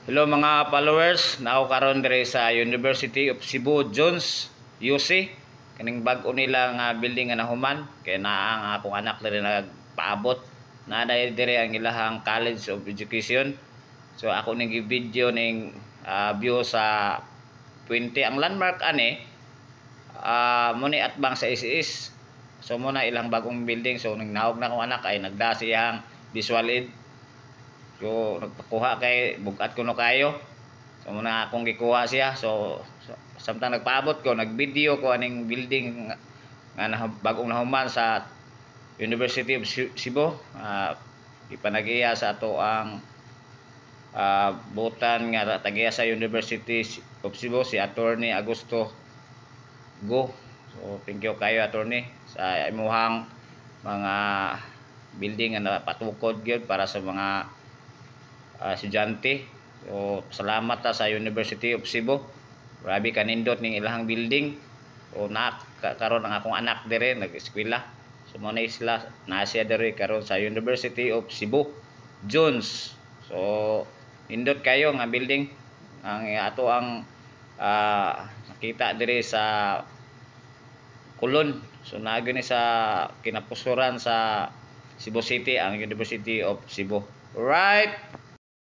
Hello mga followers, nako karon dire sa University of Cebu Jones UC. Kaning bag-o nila nga building nga nahuman kay naa ang akong anak dire nagpaabot. Naa dire ang ilahang College of Education. So ako ning video ning view sa 20 ang landmark ani mo ni atbang sa SES. So mo na ilang bagong building, so ning naog na akong anak ay nagdasi ang visual aid. So nagpakuha kay bugat ko no kayo. So muna akong gikuha siya. So samtang nagpaabot ko, nag-video ko aning building nga bagong nahuman sa University of Cebu. Ipanagiya sa ato ang butan nga tagiya sa University of Cebu si Attorney Augusto Go. So thank you kayo Attorney sa imuhang mga building nga napatukod gyud para sa mga estudyante. So salamat ta sa University of Cebu. Grabe kanindot ning ilahang building. So karon ang akong anak dire nag-eskwela. So mo na isla na siya dire karon sa University of Cebu Jones. So nindot kayo nga building ang ato ang nakita dire sa Kulon. So naagi ni sa kinapusuran sa Cebu City ang University of Cebu. Right.